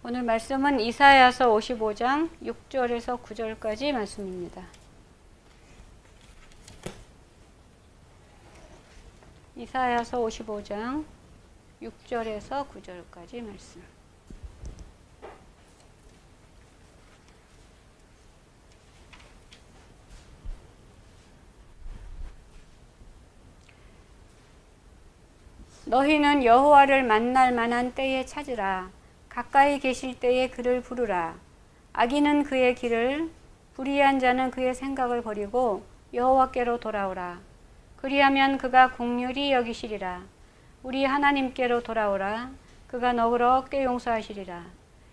오늘 말씀은 이사야서 55장 6절에서 9절까지 말씀입니다. 이사야서 55장 6절에서 9절까지 말씀. 너희는 여호와를 만날 만한 때에 찾으라. 가까이 계실 때에 그를 부르라. 악인은 그의 길을, 불의한 자는 그의 생각을 버리고 여호와께로 돌아오라. 그리하면 그가 긍휼히 여기시리라. 우리 하나님께로 돌아오라. 그가 너그럽게 용서하시리라.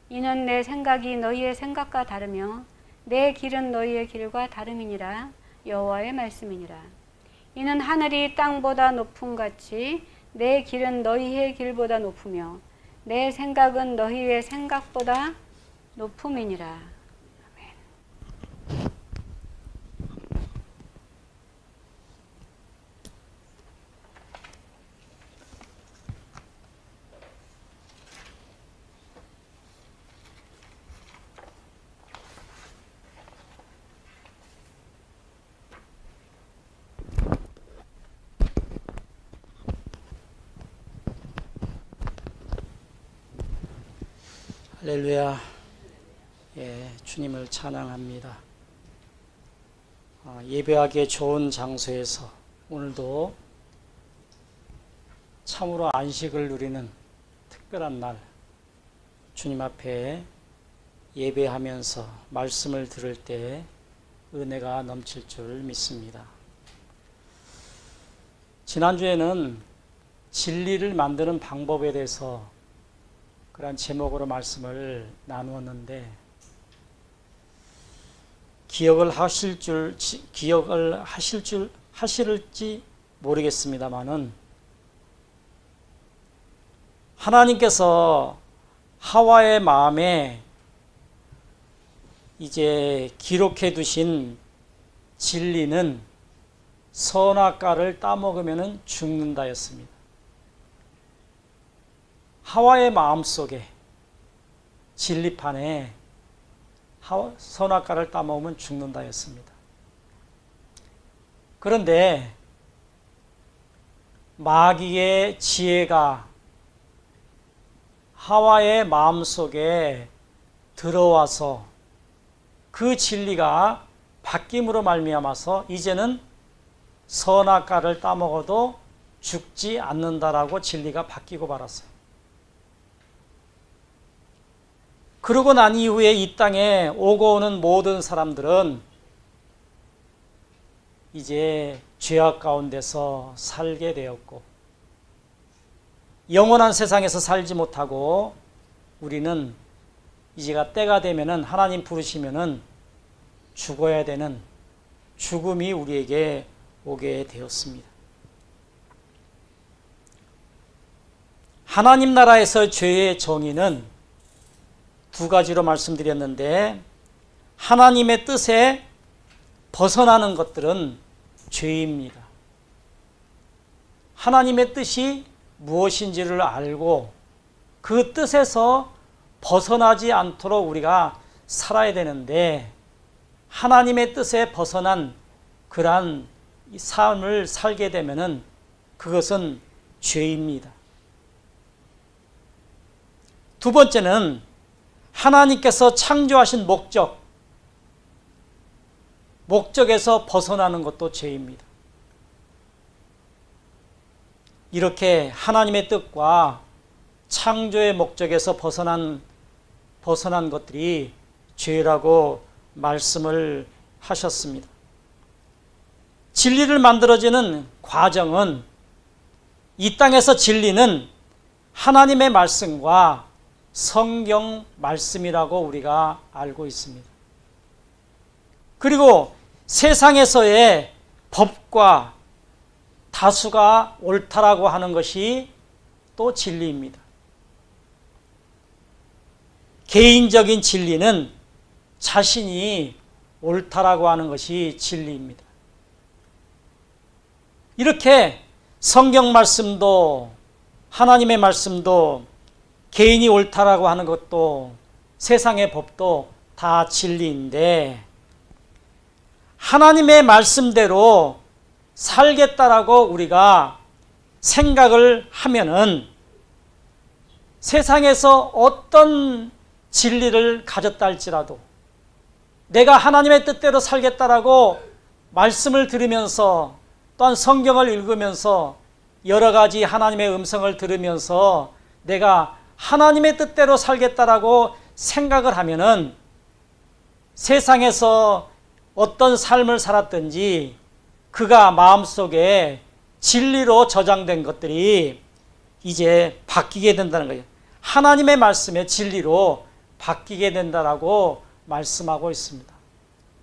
이는 내 생각이 너희의 생각과 다르며 내 길은 너희의 길과 다름이니라. 여호와의 말씀이니라. 이는 하늘이 땅보다 높음 같이 내 길은 너희의 길보다 높으며 내 생각은 너희의 생각보다 높음이니라. 아멘. 할렐루야. 주님을 찬양합니다. 예배하기에 좋은 장소에서 오늘도 참으로 안식을 누리는 특별한 날, 주님 앞에 예배하면서 말씀을 들을 때 은혜가 넘칠 줄 믿습니다. 지난주에는 진리를 만드는 방법에 대해서 그런 제목으로 말씀을 나누었는데, 기억을 하실지 모르겠습니다만은 하나님께서 하와의 마음에 이제 기록해 두신 진리는 선악과를 따먹으면 죽는다였습니다. 하와의 마음속에 진리판에 선악과를 따먹으면 죽는다였습니다. 그런데 마귀의 지혜가 하와의 마음속에 들어와서 그 진리가 바뀜으로 말미암아서 이제는 선악과를 따먹어도 죽지 않는다라고 진리가 바뀌고 말았어요. 그러고 난 이후에 이 땅에 오고 오는 모든 사람들은 이제 죄악 가운데서 살게 되었고, 영원한 세상에서 살지 못하고 우리는 이제가 때가 되면은 하나님 부르시면은 죽어야 되는 죽음이 우리에게 오게 되었습니다. 하나님 나라에서 죄의 정의는 두 가지로 말씀드렸는데, 하나님의 뜻에 벗어나는 것들은 죄입니다. 하나님의 뜻이 무엇인지를 알고 그 뜻에서 벗어나지 않도록 우리가 살아야 되는데, 하나님의 뜻에 벗어난 그러한 삶을 살게 되면은 그것은 죄입니다. 두 번째는 하나님께서 창조하신 목적에서 벗어나는 것도 죄입니다. 이렇게 하나님의 뜻과 창조의 목적에서 벗어난 것들이 죄라고 말씀을 하셨습니다. 진리를 만들어지는 과정은, 이 땅에서 진리는 하나님의 말씀과 성경 말씀이라고 우리가 알고 있습니다. 그리고 세상에서의 법과 다수가 옳다라고 하는 것이 또 진리입니다. 개인적인 진리는 자신이 옳다라고 하는 것이 진리입니다. 이렇게 성경 말씀도 하나님의 말씀도 개인이 옳다라고 하는 것도 세상의 법도 다 진리인데 하나님의 말씀대로 살겠다라고 우리가 생각을 하면은 세상에서 어떤 진리를 가졌다 할지라도 내가 하나님의 뜻대로 살겠다라고 말씀을 들으면서 또한 성경을 읽으면서 여러 가지 하나님의 음성을 들으면서 내가 하나님의 뜻대로 살겠다라고 생각을 하면은 세상에서 어떤 삶을 살았든지 그가 마음속에 진리로 저장된 것들이 이제 바뀌게 된다는 거예요. 하나님의 말씀의 진리로 바뀌게 된다라고 말씀하고 있습니다.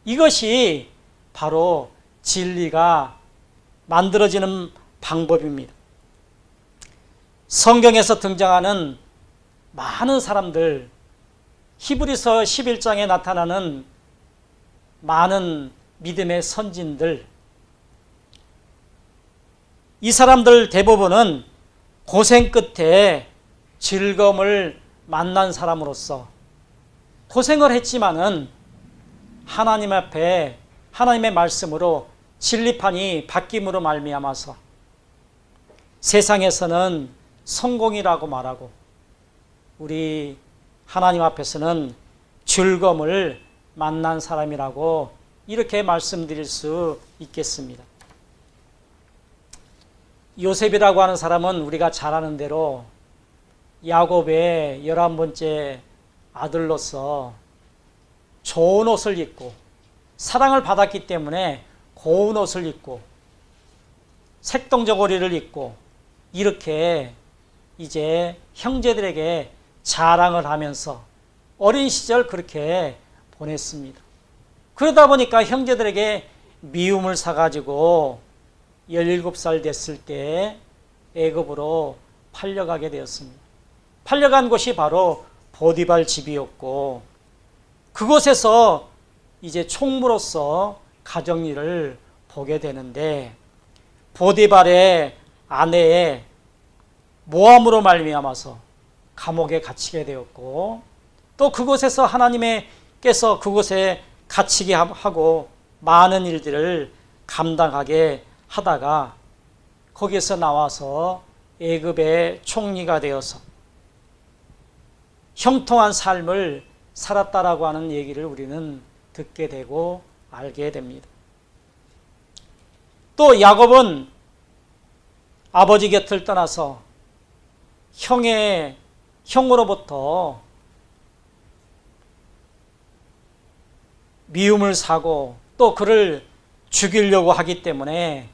이것이 바로 진리가 만들어지는 방법입니다. 성경에서 등장하는 많은 사람들, 히브리서 11장에 나타나는 많은 믿음의 선진들, 이 사람들 대부분은 고생 끝에 즐거움을 만난 사람으로서 고생을 했지만은 하나님 앞에 하나님의 말씀으로 진리판이 바뀜으로 말미암아서 세상에서는 성공이라고 말하고 우리 하나님 앞에서는 즐거움을 만난 사람이라고 이렇게 말씀드릴 수 있겠습니다. 요셉이라고 하는 사람은 우리가 잘 아는 대로 야곱의 11번째 아들로서 좋은 옷을 입고 사랑을 받았기 때문에 고운 옷을 입고 색동저고리를 입고 이렇게 이제 형제들에게 자랑을 하면서 어린 시절 그렇게 보냈습니다. 그러다 보니까 형제들에게 미움을 사가지고 17살 됐을 때 애굽으로 팔려가게 되었습니다. 팔려간 곳이 바로 보디발 집이었고 그곳에서 이제 총무로서 가정일을 보게 되는데 보디발의 아내의 모함으로 말미암아서 감옥에 갇히게 되었고 또 그곳에서 하나님께서 그곳에 갇히게 하고 많은 일들을 감당하게 하다가 거기에서 나와서 애굽의 총리가 되어서 형통한 삶을 살았다라고 하는 얘기를 우리는 듣게 되고 알게 됩니다. 또 야곱은 아버지 곁을 떠나서 형으로부터 미움을 사고 또 그를 죽이려고 하기 때문에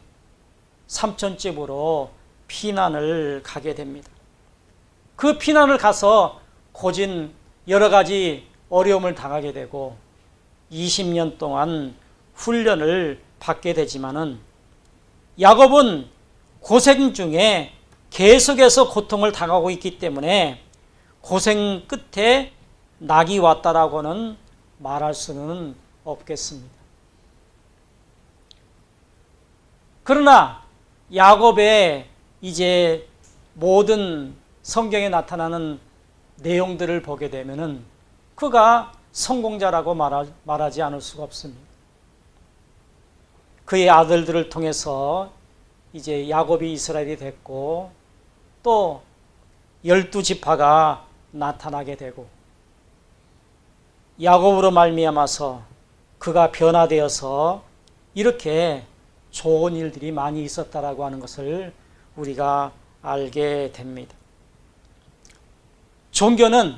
삼촌집으로 피난을 가게 됩니다. 그 피난을 가서 고진 여러 가지 어려움을 당하게 되고 20년 동안 훈련을 받게 되지만은 야곱은 고생 중에 계속해서 고통을 당하고 있기 때문에 고생 끝에 낙이 왔다라고는 말할 수는 없겠습니다. 그러나 야곱의 이제 모든 성경에 나타나는 내용들을 보게 되면은 그가 성공자라고 말하지 않을 수가 없습니다. 그의 아들들을 통해서 이제 야곱이 이스라엘이 됐고 또 12지파가 나타나게 되고 야곱으로 말미암아서 그가 변화되어서 이렇게 좋은 일들이 많이 있었다라고 하는 것을 우리가 알게 됩니다. 종교는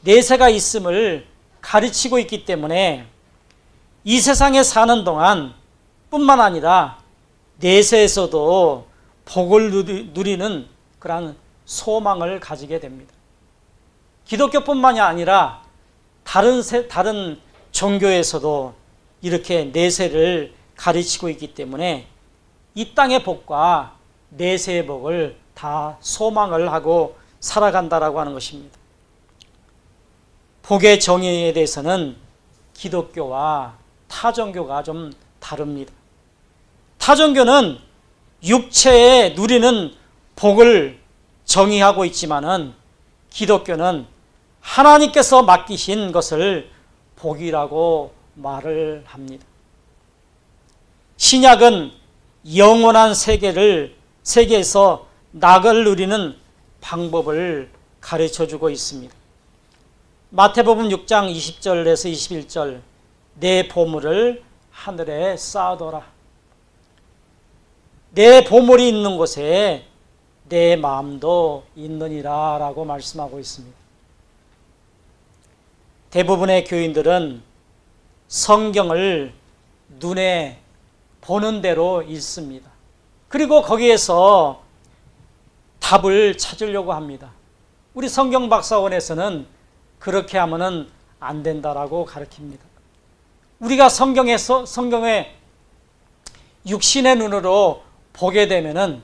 내세가 있음을 가르치고 있기 때문에 이 세상에 사는 동안 뿐만 아니라 내세에서도 복을 누리는 그런 소망을 가지게 됩니다. 기독교뿐만이 아니라 다른 종교에서도 이렇게 내세를 가르치고 있기 때문에 이 땅의 복과 내세의 복을 다 소망을 하고 살아간다라고 하는 것입니다. 복의 정의에 대해서는 기독교와 타종교가 좀 다릅니다. 타종교는 육체에 누리는 복을 정의하고 있지만은 기독교는 하나님께서 맡기신 것을 복이라고 말을 합니다. 신약은 영원한 세계에서 낙을 누리는 방법을 가르쳐주고 있습니다. 마태복음 6장 20절에서 21절, 내 보물을 하늘에 쌓아둬라. 내 보물이 있는 곳에 내 마음도 있느니라 라고 말씀하고 있습니다. 대부분의 교인들은 성경을 눈에 보는 대로 읽습니다. 그리고 거기에서 답을 찾으려고 합니다. 우리 성경박사원에서는 그렇게 하면은 안 된다라고 가르칩니다. 우리가 성경에 육신의 눈으로 보게 되면은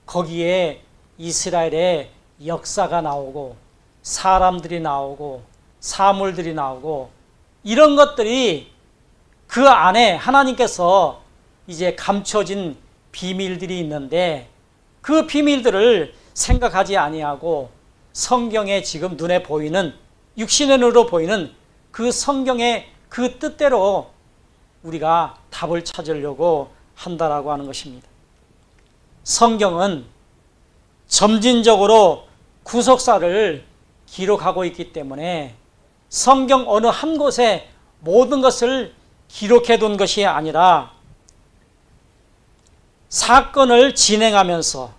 거기에 이스라엘의 역사가 나오고 사람들이 나오고 사물들이 나오고 이런 것들이 그 안에 하나님께서 이제 감춰진 비밀들이 있는데 그 비밀들을 생각하지 아니하고 성경에 지금 눈에 보이는 육신의 눈으로 보이는 그 성경의 그 뜻대로 우리가 답을 찾으려고 한다라고 하는 것입니다. 성경은 점진적으로 구속사를 기록하고 있기 때문에 성경 어느 한 곳에 모든 것을 기록해 둔 것이 아니라 사건을 진행하면서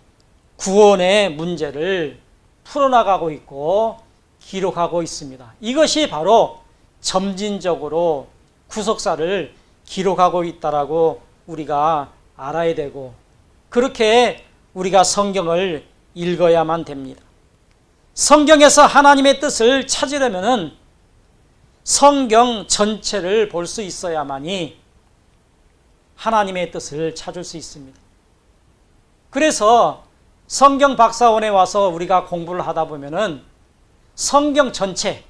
구원의 문제를 풀어나가고 있고 기록하고 있습니다. 이것이 바로 점진적으로 구속사를 기록하고 있다라고 우리가 알아야 되고 그렇게 우리가 성경을 읽어야만 됩니다. 성경에서 하나님의 뜻을 찾으려면 성경 전체를 볼 수 있어야만이 하나님의 뜻을 찾을 수 있습니다. 그래서 성경 박사원에 와서 우리가 공부를 하다 보면은 성경 전체,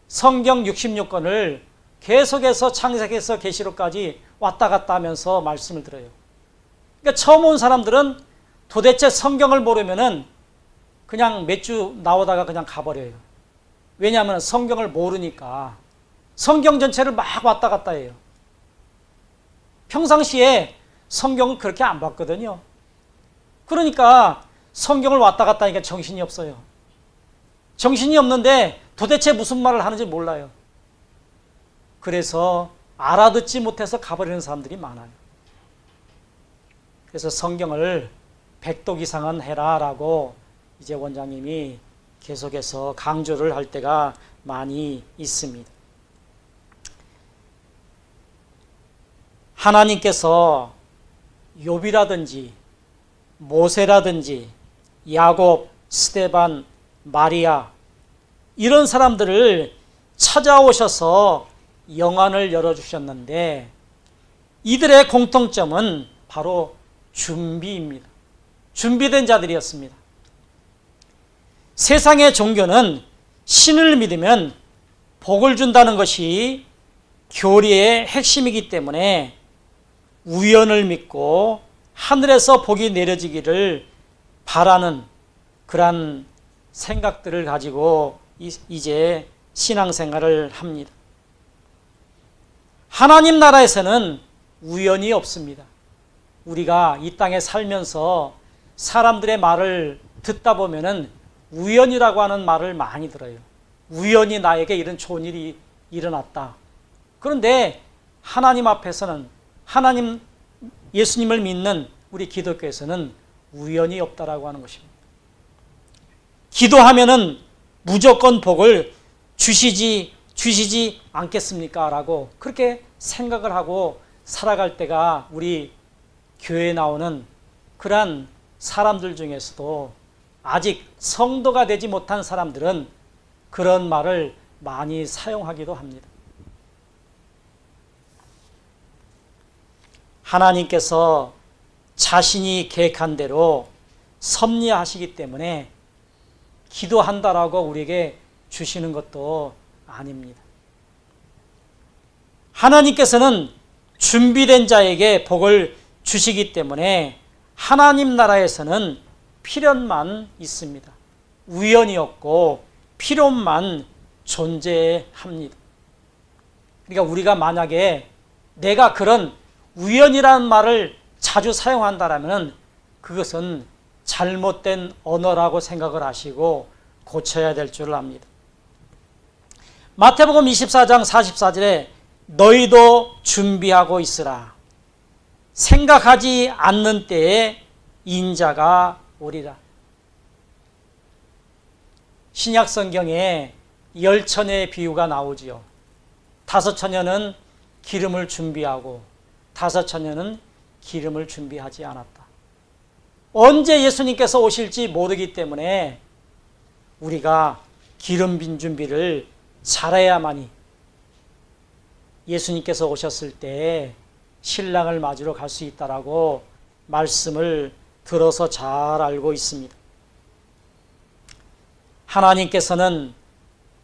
성경 66권을 계속해서 창세기에서 계시록까지 왔다 갔다 하면서 말씀을 들어요. 그러니까 처음 온 사람들은 도대체 성경을 모르면은 그냥 몇 주 나오다가 그냥 가버려요. 왜냐하면 성경을 모르니까 성경 전체를 막 왔다 갔다 해요. 평상시에 성경을 그렇게 안 봤거든요. 그러니까 성경을 왔다 갔다 하니까 정신이 없어요. 정신이 없는데 도대체 무슨 말을 하는지 몰라요. 그래서 알아듣지 못해서 가버리는 사람들이 많아요. 그래서 성경을 100독 이상은 해라라고 이제 원장님이 계속해서 강조를 할 때가 많이 있습니다. 하나님께서 욥이라든지 모세라든지 야곱, 스데반, 마리아 이런 사람들을 찾아오셔서 영안을 열어주셨는데 이들의 공통점은 바로 준비입니다. 준비된 자들이었습니다. 세상의 종교는 신을 믿으면 복을 준다는 것이 교리의 핵심이기 때문에 우연을 믿고 하늘에서 복이 내려지기를 바라는 그러한 생각들을 가지고 이제 신앙생활을 합니다. 하나님 나라에서는 우연이 없습니다. 우리가 이 땅에 살면서 사람들의 말을 듣다 보면은 우연이라고 하는 말을 많이 들어요. 우연히 나에게 이런 좋은 일이 일어났다. 그런데 하나님 앞에서는 하나님 예수님을 믿는 우리 기독교에서는 우연이 없다라고 하는 것입니다. 기도하면은 무조건 복을 주시지 않겠습니까? 라고 그렇게 생각을 하고 살아갈 때가 우리 교회에 나오는 그러한 사람들 중에서도 아직 성도가 되지 못한 사람들은 그런 말을 많이 사용하기도 합니다. 하나님께서 자신이 계획한 대로 섭리하시기 때문에 기도한다라고 우리에게 주시는 것도 아닙니다. 하나님께서는 준비된 자에게 복을 주시기 때문에 하나님 나라에서는 필연만 있습니다. 우연이었고 필요만 존재합니다. 그러니까 우리가 만약에 내가 그런 우연이라는 말을 자주 사용한다면 그것은 잘못된 언어라고 생각을 하시고 고쳐야 될 줄 압니다. 마태복음 24장 44절에 너희도 준비하고 있으라. 생각하지 않는 때에 인자가 오리라. 신약 성경에 10처녀의 비유가 나오지요. 5처녀는 기름을 준비하고 5처녀는 기름을 준비하지 않았다. 언제 예수님께서 오실지 모르기 때문에 우리가 기름 빈 준비를 잘해야만이 예수님께서 오셨을 때 신랑을 맞으러 갈 수 있다라고 말씀을 들어서 잘 알고 있습니다. 하나님께서는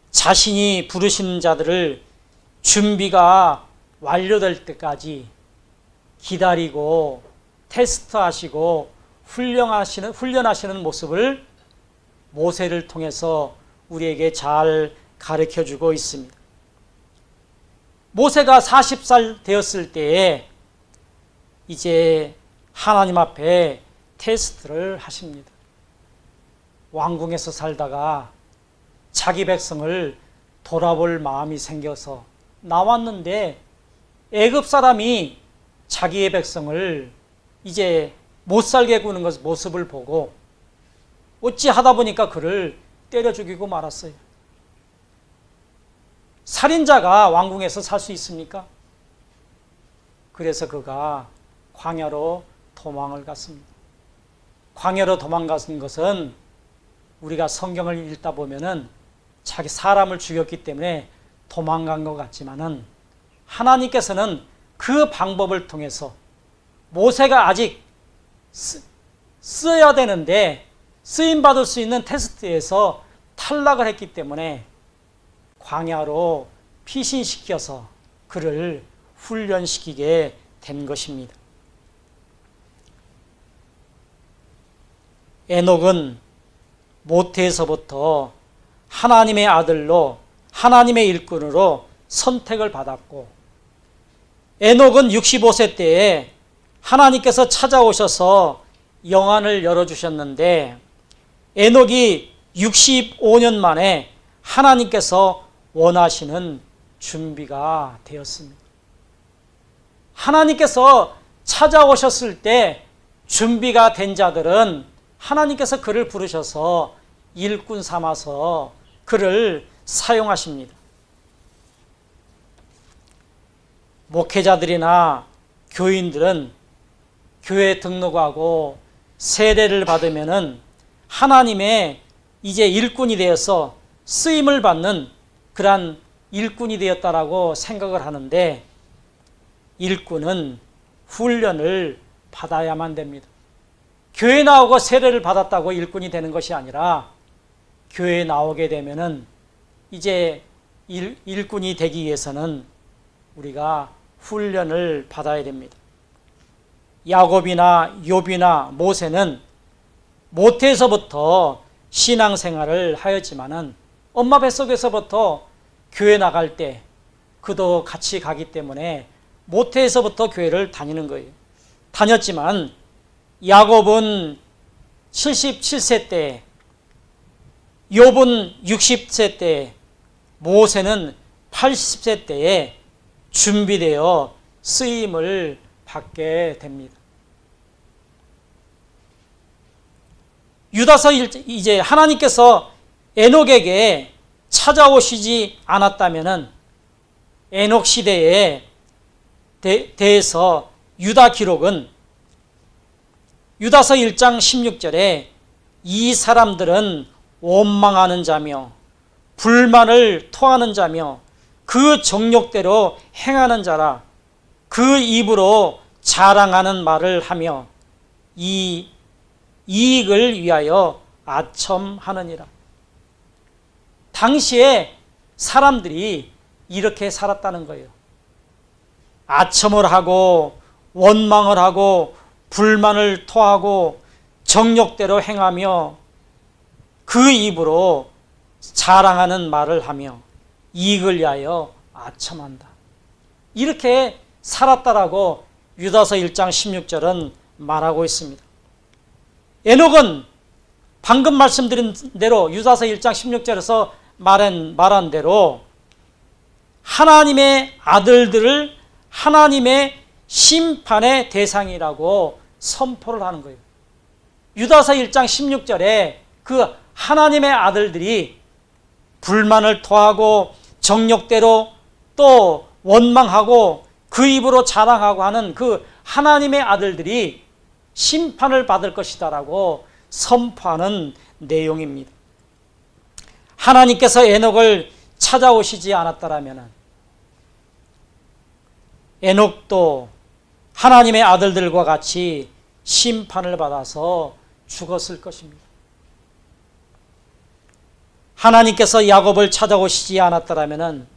자신이 부르시는 자들을 준비가 완료될 때까지 기다리고 테스트하시고 훈련하시는 모습을 모세를 통해서 우리에게 잘 가르쳐주고 있습니다. 모세가 40살 되었을 때에 이제 하나님 앞에 테스트를 하십니다. 왕궁에서 살다가 자기 백성을 돌아볼 마음이 생겨서 나왔는데 애굽 사람이 자기의 백성을 이제 못 살게 구는 모습을 보고 어찌 하다 보니까 그를 때려 죽이고 말았어요. 살인자가 왕궁에서 살 수 있습니까? 그래서 그가 광야로 도망을 갔습니다. 광야로 도망간 것은 우리가 성경을 읽다 보면은 자기 사람을 죽였기 때문에 도망간 것 같지만은 하나님께서는 그 방법을 통해서 모세가 아직 써야 되는데 쓰임받을 수 있는 테스트에서 탈락을 했기 때문에 광야로 피신시켜서 그를 훈련시키게 된 것입니다. 에녹은 모태에서부터 하나님의 아들로 하나님의 일꾼으로 선택을 받았고 에녹은 65세 때에 하나님께서 찾아오셔서 영안을 열어주셨는데 에녹이 65년 만에 하나님께서 원하시는 준비가 되었습니다. 하나님께서 찾아오셨을 때 준비가 된 자들은 하나님께서 그를 부르셔서 일꾼 삼아서 그를 사용하십니다. 목회자들이나 교인들은 교회 등록하고 세례를 받으면은 하나님의 이제 일꾼이 되어서 쓰임을 받는 그러한 일꾼이 되었다라고 생각을 하는데 일꾼은 훈련을 받아야만 됩니다. 교회 나오고 세례를 받았다고 일꾼이 되는 것이 아니라 교회에 나오게 되면은 이제 일꾼이 되기 위해서는 우리가 훈련을 받아야 됩니다. 야곱이나 욥이나 모세는 모태에서부터 신앙생활을 하였지만은 엄마 뱃속에서부터 교회 나갈 때 그도 같이 가기 때문에 모태에서부터 교회를 다니는 거예요. 다녔지만 야곱은 77세 때, 욥은 60세 때, 모세는 80세 때에 준비되어 쓰임을 받게 됩니다. 유다서 이제 하나님께서 에녹에게 찾아오시지 않았다면은 에녹 시대에 대해서 유다 기록은 유다서 1장 16절에 이 사람들은 원망하는 자며 불만을 토하는 자며 그 정욕대로 행하는 자라 그 입으로 자랑하는 말을 하며 이 이익을 위하여 아첨하느니라. 당시에 사람들이 이렇게 살았다는 거예요. 아첨을 하고 원망을 하고 불만을 토하고 정욕대로 행하며 그 입으로 자랑하는 말을 하며 이익을 위하여 아첨한다. 이렇게 살았다라고 유다서 1장 16절은 말하고 있습니다. 에녹은 방금 말씀드린 대로 유다서 1장 16절에서 말한 대로 하나님의 아들들을 하나님의 심판의 대상이라고 선포를 하는 거예요. 유다서 1장 16절에 그 하나님의 아들들이 불만을 토하고 정욕대로 또 원망하고 그 입으로 자랑하고 하는 그 하나님의 아들들이 심판을 받을 것이다라고 선포하는 내용입니다. 하나님께서 에녹을 찾아오시지 않았다라면 에녹도 하나님의 아들들과 같이 심판을 받아서 죽었을 것입니다. 하나님께서 야곱을 찾아오시지 않았다라면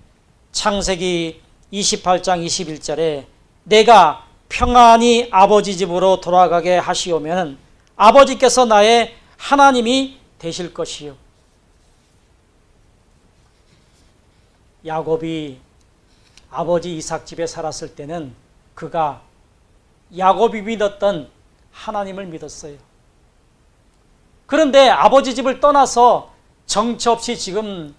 창세기 28장 21절에 내가 평안히 아버지 집으로 돌아가게 하시오면 아버지께서 나의 하나님이 되실 것이요. 야곱이 아버지 이삭 집에 살았을 때는 그가 야곱이 믿었던 하나님을 믿었어요. 그런데 아버지 집을 떠나서 정처 없이 지금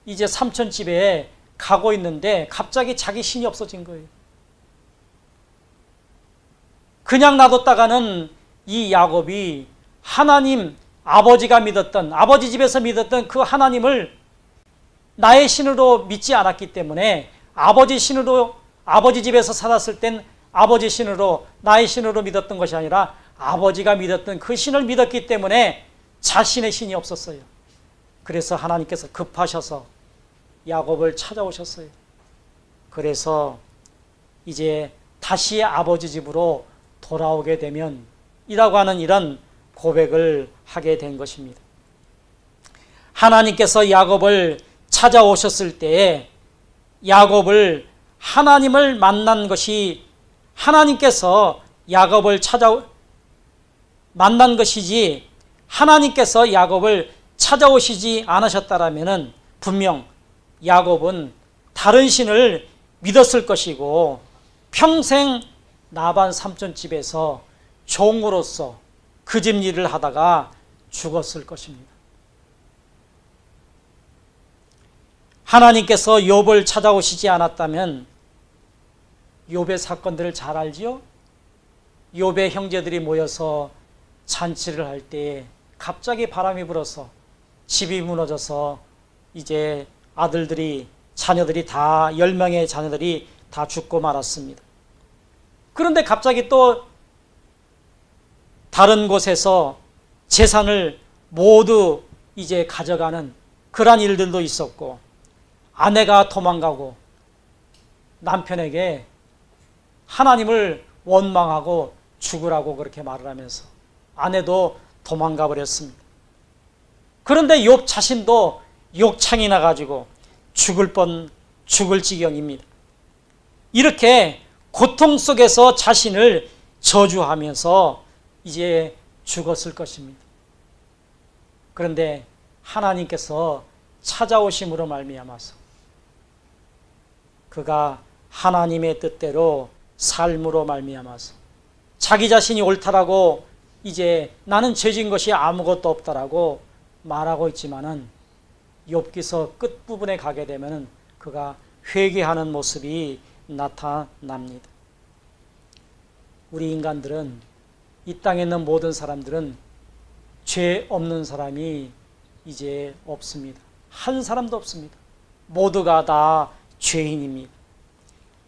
이제 삼촌 집에 가고 있는데 갑자기 자기 신이 없어진 거예요. 그냥 놔뒀다가는 이 야곱이 하나님, 아버지가 믿었던, 아버지 집에서 믿었던 그 하나님을 나의 신으로 믿지 않았기 때문에 아버지 신으로, 아버지 집에서 살았을 땐 아버지 신으로, 나의 신으로 믿었던 것이 아니라 아버지가 믿었던 그 신을 믿었기 때문에 자신의 신이 없었어요. 그래서 하나님께서 급하셔서 야곱을 찾아오셨어요. 그래서 이제 다시 아버지 집으로 돌아오게 되면 이라고 하는 이런 고백을 하게 된 것입니다. 하나님께서 야곱을 찾아오셨을 때에 야곱을 하나님을 만난 것이 하나님께서 야곱을 만난 것이지 하나님께서 야곱을 찾아오시지 않으셨다라면 분명 야곱은 다른 신을 믿었을 것이고 평생 라반 삼촌 집에서 종으로서 그 집 일을 하다가 죽었을 것입니다. 하나님께서 욥을 찾아오시지 않았다면 욥의 사건들을 잘 알지요? 욥의 형제들이 모여서 잔치를 할 때에 갑자기 바람이 불어서 집이 무너져서 이제 자녀들이 다 10명의 자녀들이 다 죽고 말았습니다. 그런데 갑자기 또 다른 곳에서 재산을 모두 이제 가져가는 그러한 일들도 있었고 아내가 도망가고 남편에게 하나님을 원망하고 죽으라고 그렇게 말을 하면서 아내도 도망가 버렸습니다. 그런데 욥 자신도 욕창이 나가지고 죽을 지경입니다. 이렇게 고통 속에서 자신을 저주하면서 이제 죽었을 것입니다. 그런데 하나님께서 찾아오심으로 말미암아서 그가 하나님의 뜻대로 삶으로 말미암아서 자기 자신이 옳다라고 이제 나는 죄진 것이 아무것도 없다라고 말하고 있지만은 욥기서 끝부분에 가게 되면 그가 회개하는 모습이 나타납니다. 우리 인간들은 이 땅에 있는 모든 사람들은 죄 없는 사람이 이제 없습니다. 한 사람도 없습니다. 모두가 다 죄인입니다.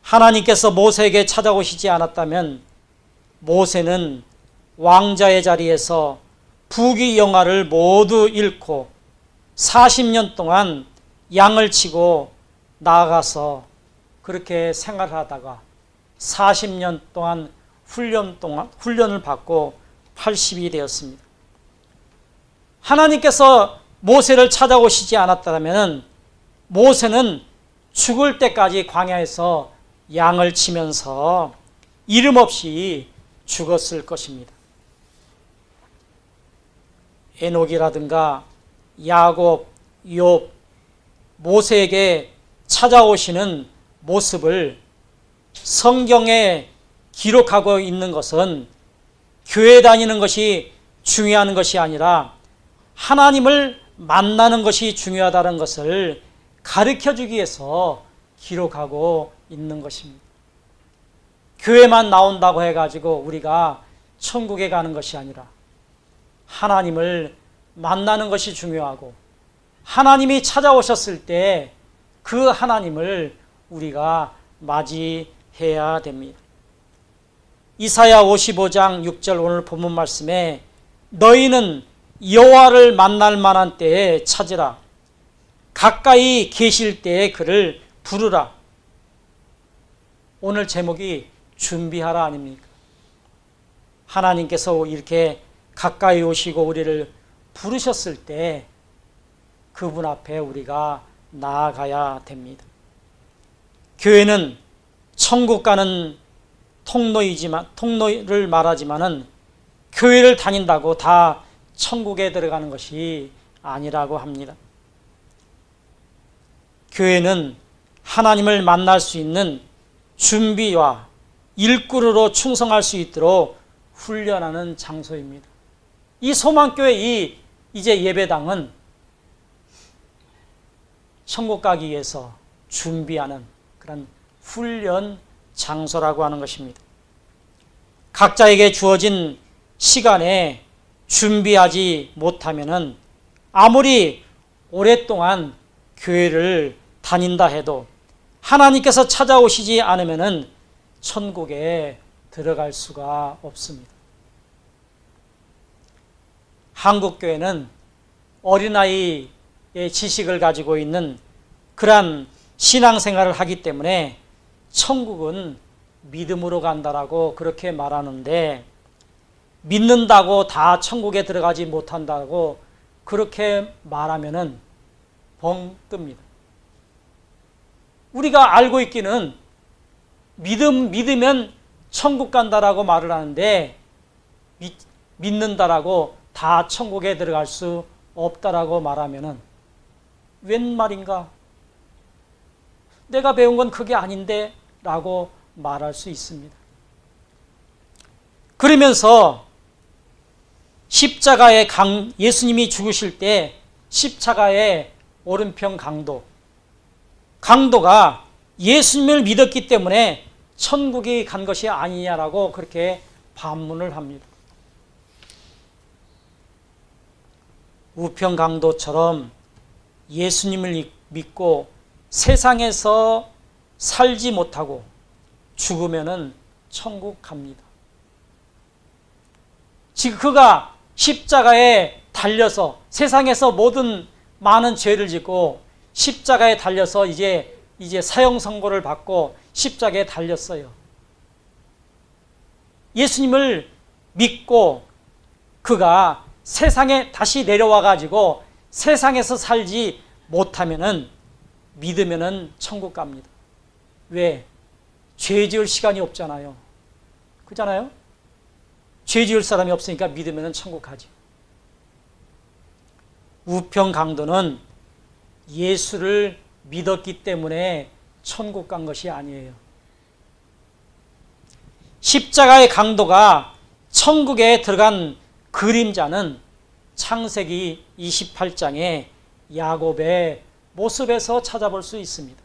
하나님께서 모세에게 찾아오시지 않았다면 모세는 왕자의 자리에서 부귀 영화를 모두 잃고 40년 동안 양을 치고 나아가서 그렇게 생활하다가 40년 동안 훈련을 받고 80이 되었습니다. 하나님께서 모세를 찾아오시지 않았다면 모세는 죽을 때까지 광야에서 양을 치면서 이름 없이 죽었을 것입니다. 에녹이라든가 야곱, 욥, 모세에게 찾아오시는 모습을 성경에 기록하고 있는 것은 교회 다니는 것이 중요한 것이 아니라 하나님을 만나는 것이 중요하다는 것을 가르쳐 주기 위해서 기록하고 있는 것입니다. 교회만 나온다고 해가지고 우리가 천국에 가는 것이 아니라 하나님을 만나는 것이 중요하고 하나님이 찾아오셨을 때 그 하나님을 우리가 맞이해야 됩니다. 이사야 55장 6절 오늘 본문 말씀에 너희는 여호와를 만날 만한 때에 찾으라. 가까이 계실 때에 그를 부르라. 오늘 제목이 준비하라 아닙니까? 하나님께서 이렇게 가까이 오시고 우리를 부르셨을 때 그분 앞에 우리가 나아가야 됩니다. 교회는 천국 가는 통로를 말하지만은 교회를 다닌다고 다 천국에 들어가는 것이 아니라고 합니다. 교회는 하나님을 만날 수 있는 준비와 일꾼으로 충성할 수 있도록 훈련하는 장소입니다. 이 소망교회 이제 예배당은 천국 가기 위해서 준비하는 그런 훈련 장소라고 하는 것입니다. 각자에게 주어진 시간에 준비하지 못하면은 아무리 오랫동안 교회를 다닌다 해도 하나님께서 찾아오시지 않으면은 천국에 들어갈 수가 없습니다. 한국교회는 어린아이의 지식을 가지고 있는 그러한 신앙생활을 하기 때문에 천국은 믿음으로 간다라고 그렇게 말하는데 믿는다고 다 천국에 들어가지 못한다고 그렇게 말하면은 벙 뜹니다. 우리가 알고 있기는 믿으면 천국 간다라고 말을 하는데 믿는다라고 다 천국에 들어갈 수 없다라고 말하면은 웬 말인가? 내가 배운 건 그게 아닌데 라고 말할 수 있습니다. 그러면서 십자가의 예수님이 죽으실 때 십자가의 오른편 강도가 예수님을 믿었기 때문에 천국에 간 것이 아니냐라고 그렇게 반문을 합니다. 우편 강도처럼 예수님을 믿고 세상에서 살지 못하고 죽으면은 천국 갑니다. 지금 그가 십자가에 달려서 세상에서 모든 많은 죄를 짓고 십자가에 달려서 이제 사형 선고를 받고 십자가에 달렸어요. 예수님을 믿고 그가 세상에 다시 내려와 가지고 세상에서 살지 못하면은 믿으면은 천국 갑니다. 왜? 죄 지을 시간이 없잖아요. 그렇잖아요? 죄 지을 사람이 없으니까 믿으면은 천국 가죠. 우편 강도는 예수를 믿었기 때문에 천국 간 것이 아니에요. 십자가의 강도가 천국에 들어간 그림자는 창세기 28장에 야곱의 모습에서 찾아볼 수 있습니다.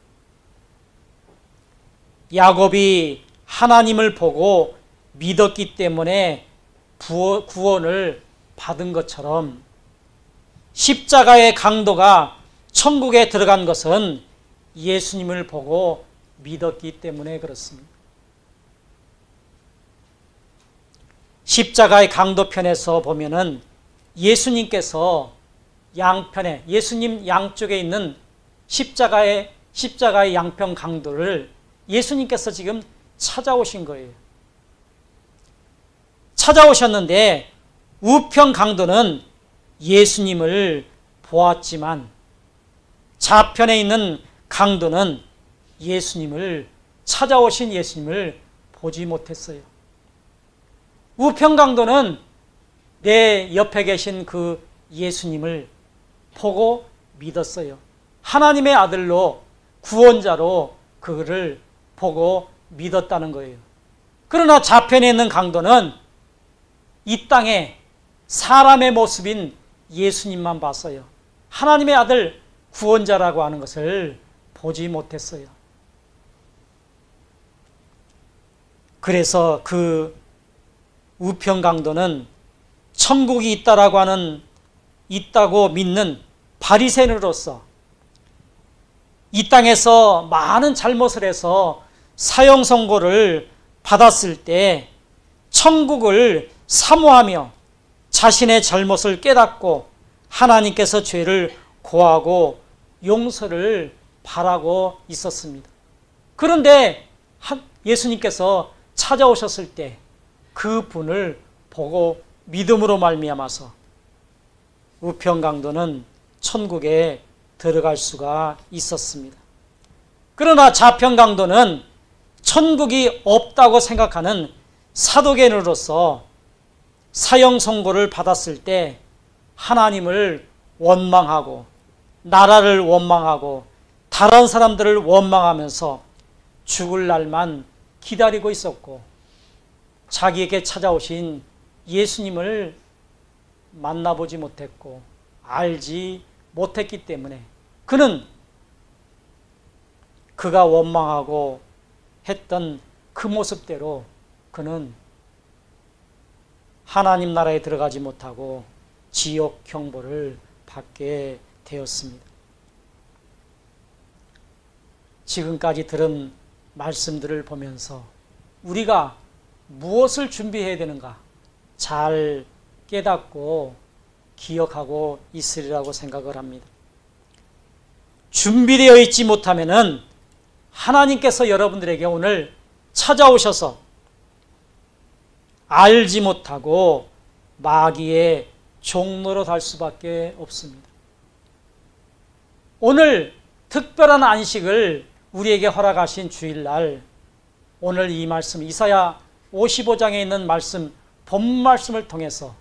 야곱이 하나님을 보고 믿었기 때문에 구원을 받은 것처럼 십자가의 강도가 천국에 들어간 것은 예수님을 보고 믿었기 때문에 그렇습니다. 십자가의 강도편에서 보면은 예수님께서 양편에 예수님 양쪽에 있는 십자가의 양편 강도를 예수님께서 지금 찾아오신 거예요. 찾아오셨는데 우편 강도는 예수님을 보았지만 좌편에 있는 강도는 찾아오신 예수님을 보지 못했어요. 우편 강도는 내 옆에 계신 그 예수님을 보고 믿었어요. 하나님의 아들로 구원자로 그를 보고 믿었다는 거예요. 그러나 좌편에 있는 강도는 이 땅에 사람의 모습인 예수님만 봤어요. 하나님의 아들 구원자라고 하는 것을 보지 못했어요. 그래서 그 우편 강도는 천국이 있다고 믿는 바리새인으로서 이 땅에서 많은 잘못을 해서 사형 선고를 받았을 때 천국을 사모하며 자신의 잘못을 깨닫고 하나님께서 죄를 고하고 용서를 바라고 있었습니다. 그런데 예수님께서 찾아오셨을 때 그 분을 보고 믿음으로 말미암아서 우편 강도는 천국에 들어갈 수가 있었습니다. 그러나 좌편 강도는 천국이 없다고 생각하는 사도개인으로서 사형 선고를 받았을 때 하나님을 원망하고 나라를 원망하고 다른 사람들을 원망하면서 죽을 날만 기다리고 있었고 자기에게 찾아오신 예수님을 만나보지 못했고 알지 못했기 때문에 그는 그가 원망하고 했던 그 모습대로 그는 하나님 나라에 들어가지 못하고 지옥 형벌을 받게 되었습니다. 지금까지 들은 말씀들을 보면서 우리가 무엇을 준비해야 되는가 잘 깨닫고 기억하고 있으리라고 생각을 합니다. 준비되어 있지 못하면은 하나님께서 여러분들에게 오늘 찾아오셔서 알지 못하고 마귀의 종로로 달 수밖에 없습니다. 오늘 특별한 안식을 우리에게 허락하신 주일날 오늘 이 말씀 이사야 55장에 있는 말씀 본 말씀을 통해서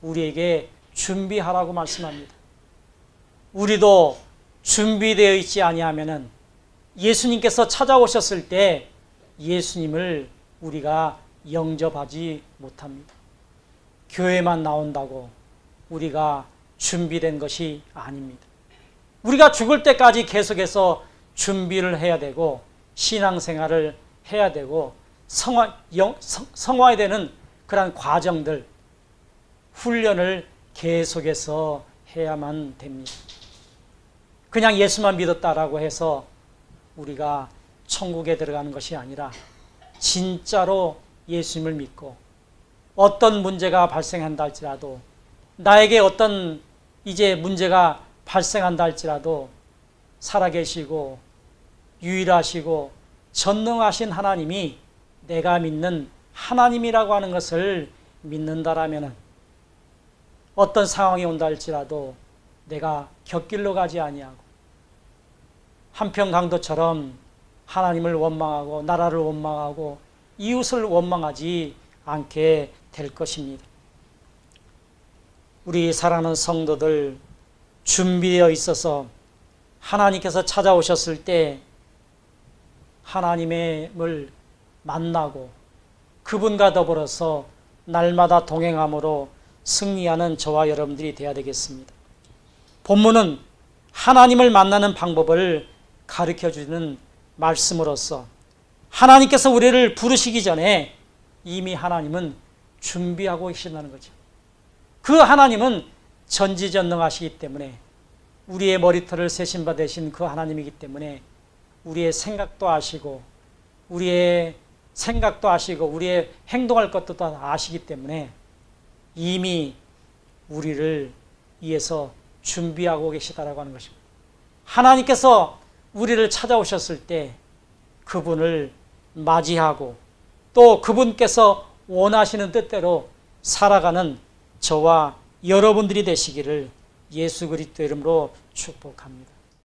우리에게 준비하라고 말씀합니다. 우리도 준비되어 있지 아니하면은 예수님께서 찾아오셨을 때 예수님을 우리가 영접하지 못합니다. 교회만 나온다고 우리가 준비된 것이 아닙니다. 우리가 죽을 때까지 계속해서 준비를 해야 되고 신앙생활을 해야 되고 성화해야 되는 그런 과정들, 훈련을 계속해서 해야만 됩니다. 그냥 예수만 믿었다라고 해서 우리가 천국에 들어가는 것이 아니라 진짜로 예수님을 믿고 어떤 문제가 발생한다 할지라도 나에게 어떤 이제 문제가 발생한다 할지라도 살아계시고 유일하시고 전능하신 하나님이 내가 믿는 하나님이라고 하는 것을 믿는다라면 어떤 상황이 온다 할지라도 내가 곁길로 가지 아니하고 한편 강도처럼 하나님을 원망하고 나라를 원망하고 이웃을 원망하지 않게 될 것입니다. 우리 사랑하는 성도들 준비되어 있어서 하나님께서 찾아오셨을 때 하나님을 만나고 그분과 더불어서 날마다 동행함으로 승리하는 저와 여러분들이 되어야 되겠습니다. 본문은 하나님을 만나는 방법을 가르쳐주는 말씀으로서 하나님께서 우리를 부르시기 전에 이미 하나님은 준비하고 계신다는 거죠. 그 하나님은 전지전능하시기 때문에 우리의 머리털을 세신 바 되신 그 하나님이기 때문에 우리의 생각도 아시고 우리의 행동할 것도 다 아시기 때문에 이미 우리를 위해서 준비하고 계시다라고 하는 것입니다. 하나님께서 우리를 찾아오셨을 때 그분을 맞이하고 또 그분께서 원하시는 뜻대로 살아가는 저와 여러분들이 되시기를 예수 그리스도 이름으로 축복합니다.